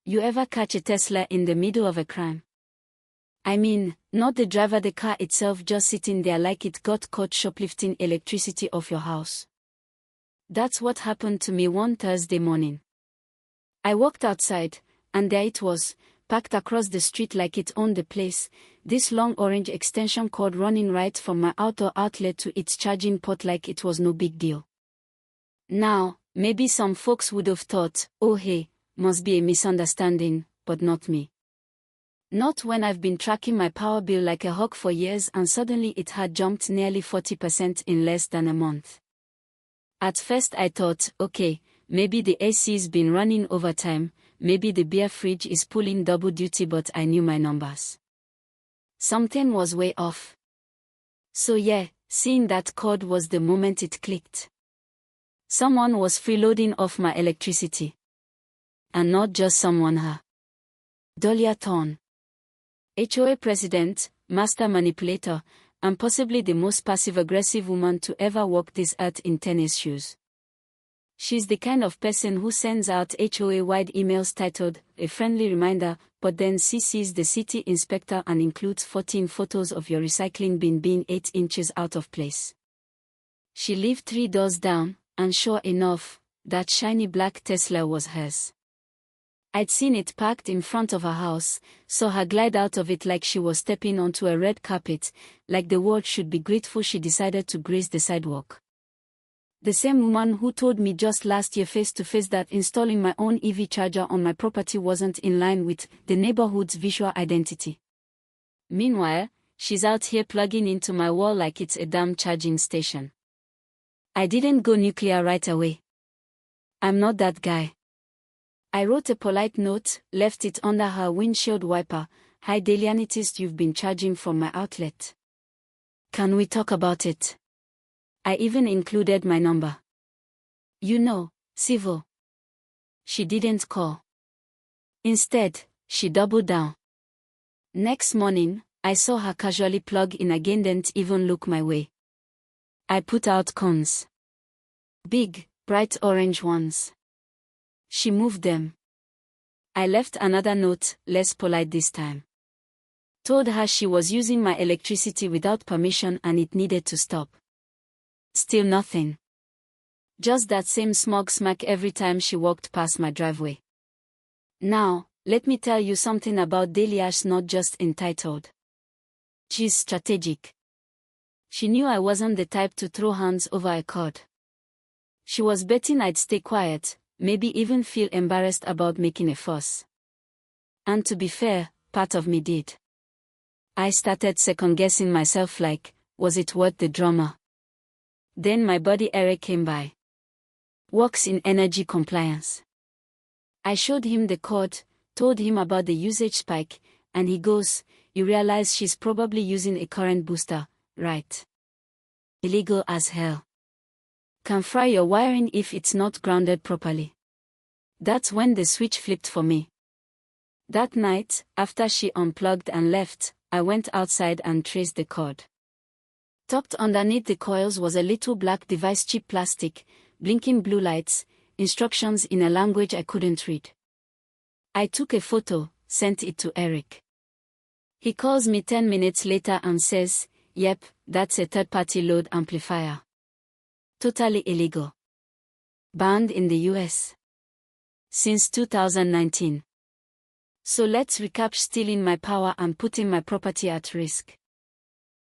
You ever catch a Tesla in the middle of a crime? I mean, not the driver, the car itself just sitting there like it got caught shoplifting electricity off your house. That's what happened to me one Thursday morning. I walked outside, and there it was, packed across the street like it owned the place, this long orange extension cord running right from my outdoor outlet to its charging port like it was no big deal. Now, maybe some folks would have thought, oh hey, must be a misunderstanding, but not me. Not when I've been tracking my power bill like a hawk for years and suddenly it had jumped nearly 40% in less than a month. At first I thought, okay, maybe the AC's been running overtime, maybe the beer fridge is pulling double duty, but I knew my numbers. Something was way off. So yeah, seeing that cord was the moment it clicked. Someone was freeloading off my electricity. And not just someone, her. Dolia Thorne. HOA president, master manipulator, and possibly the most passive-aggressive woman to ever walk this earth in tennis shoes. She's the kind of person who sends out HOA-wide emails titled, a friendly reminder, but then CCs the city inspector and includes 14 photos of your recycling bin being 8 inches out of place. She lived 3 doors down, and sure enough, that shiny black Tesla was hers. I'd seen it parked in front of her house, saw her glide out of it like she was stepping onto a red carpet, like the world should be grateful she decided to grace the sidewalk. The same woman who told me just last year face-to-face that installing my own EV charger on my property wasn't in line with the neighborhood's visual identity. Meanwhile, she's out here plugging into my wall like it's a damn charging station. I didn't go nuclear right away. I'm not that guy. I wrote a polite note, left it under her windshield wiper. Hi Delianitis, you've been charging from my outlet. Can we talk about it? I even included my number. You know, civil. She didn't call. Instead, she doubled down. Next morning, I saw her casually plug in again, didn't even look my way. I put out cones. Big, bright orange ones. She moved them. I left another note, less polite this time. Told her she was using my electricity without permission and it needed to stop. Still nothing. Just that same smug smack every time she walked past my driveway. Now, let me tell you something about Delia's not just entitled. She's strategic. She knew I wasn't the type to throw hands over a cord. She was betting I'd stay quiet, maybe even feel embarrassed about making a fuss. And to be fair, part of me did. I started second-guessing myself like, was it worth the drama? Then my buddy Eric came by. Works in energy compliance. I showed him the cord, told him about the usage spike, and he goes, you realize she's probably using a current booster, right? Illegal as hell. Can fry your wiring if it's not grounded properly. That's when the switch flipped for me. That night, after she unplugged and left, I went outside and traced the cord. Tucked underneath the coils was a little black device, cheap plastic, blinking blue lights, instructions in a language I couldn't read. I took a photo, sent it to Eric. He calls me 10 minutes later and says, yep, that's a third-party load amplifier. Totally illegal. Banned in the US. Since 2019. So let's recap: stealing my power and putting my property at risk.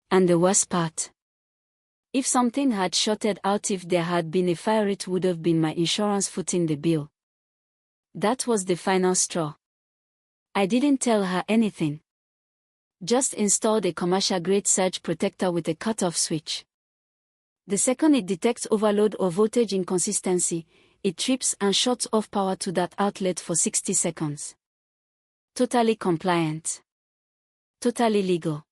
And the worst part. If something had shorted out, if there had been a fire, it would have been my insurance footing the bill. That was the final straw. I didn't tell her anything. Just installed a commercial-grade surge protector with a cut-off switch. The second it detects overload or voltage inconsistency, it trips and shuts off power to that outlet for 60 seconds. Totally compliant. Totally legal.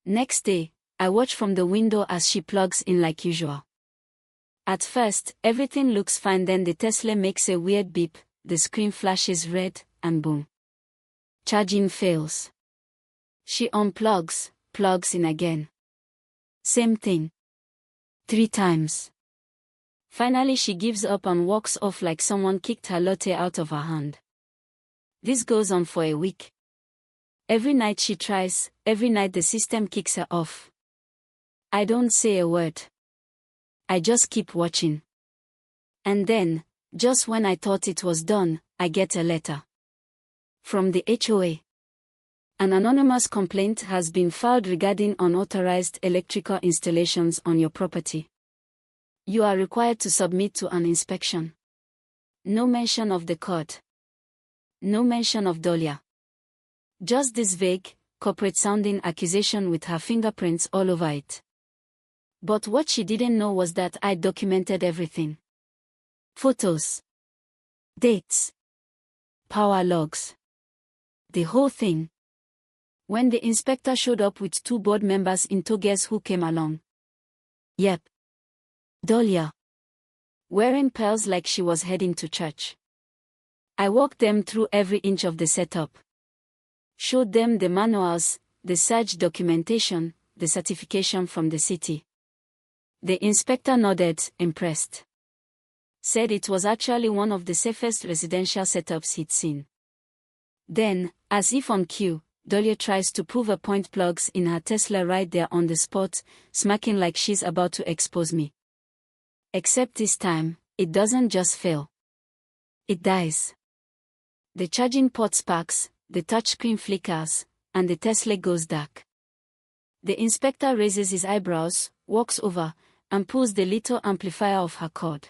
Next day, I watch from the window as she plugs in like usual. At first, everything looks fine, then the Tesla makes a weird beep, the screen flashes red, and boom. Charging fails. She unplugs, plugs in again. Same thing. 3 times. Finally she gives up and walks off like someone kicked her latte out of her hand. This goes on for a week. Every night she tries, every night the system kicks her off. I don't say a word. I just keep watching. And then, just when I thought it was done, I get a letter from the HOA. An anonymous complaint has been filed regarding unauthorized electrical installations on your property. You are required to submit to an inspection. No mention of the code. No mention of Dolia. Just this vague, corporate-sounding accusation with her fingerprints all over it. But what she didn't know was that I documented everything. Photos. Dates. Power logs. The whole thing. When the inspector showed up with 2 board members in togas who came along. Yep. Dolia. Wearing pearls like she was heading to church. I walked them through every inch of the setup. Showed them the manuals, the search documentation, the certification from the city. The inspector nodded, impressed. Said it was actually one of the safest residential setups he'd seen. Then, as if on cue, Dolia tries to prove a point plugs in her Tesla right there on the spot, smirking like she's about to expose me. Except this time, it doesn't just fail. It dies. The charging port sparks, the touchscreen flickers, and the Tesla goes dark. The inspector raises his eyebrows, walks over, and pulls the little amplifier off her cord.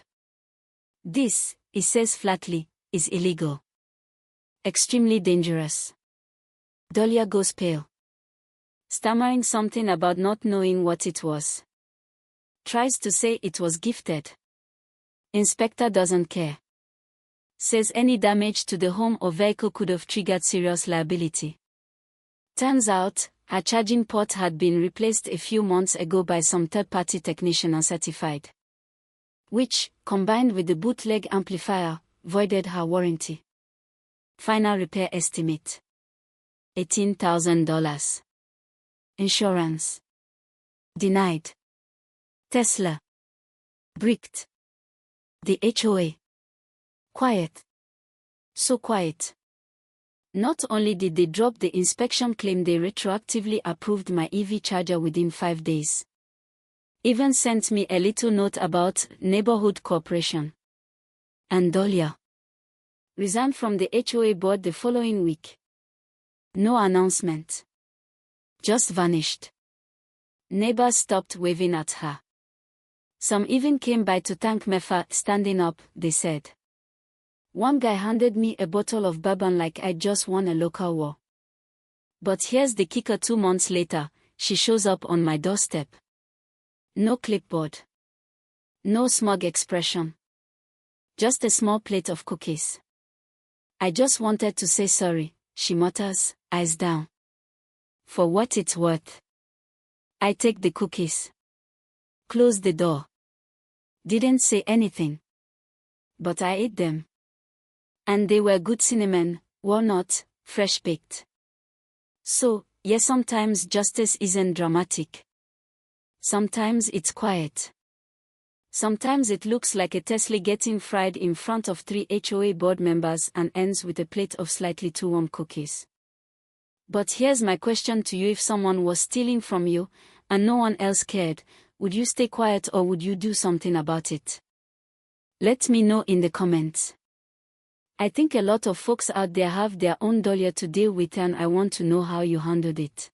This, he says flatly, is illegal. Extremely dangerous. Dolia goes pale. Stammering something about not knowing what it was. Tries to say it was gifted. Inspector doesn't care. Says any damage to the home or vehicle could have triggered serious liability. Turns out, her charging port had been replaced a few months ago by some third-party technician uncertified. Which, combined with the bootleg amplifier, voided her warranty. Final repair estimate: $18,000. Insurance denied. Tesla bricked. The HOA quiet. So quiet. Not only did they drop the inspection claim, they retroactively approved my EV charger within 5 days. Even sent me a little note about neighborhood cooperation. And Dolia resigned from the HOA board the following week. No announcement. Just vanished. Neighbors stopped waving at her. Some even came by to thank me for standing up, they said. One guy handed me a bottle of bourbon like I just won a local war. But here's the kicker: 2 months later, she shows up on my doorstep. No clipboard. No smug expression. Just a small plate of cookies. I just wanted to say sorry, she mutters, eyes down. For what it's worth. I take the cookies. Close the door. Didn't say anything. But I ate them. And they were good cinnamon, walnut, fresh baked. So, yes, sometimes justice isn't dramatic. Sometimes it's quiet. Sometimes it looks like a Tesla getting fried in front of 3 HOA board members and ends with a plate of slightly too warm cookies. But here's my question to you: if someone was stealing from you, and no one else cared, would you stay quiet or would you do something about it? Let me know in the comments. I think a lot of folks out there have their own Dolia to deal with, and I want to know how you handled it.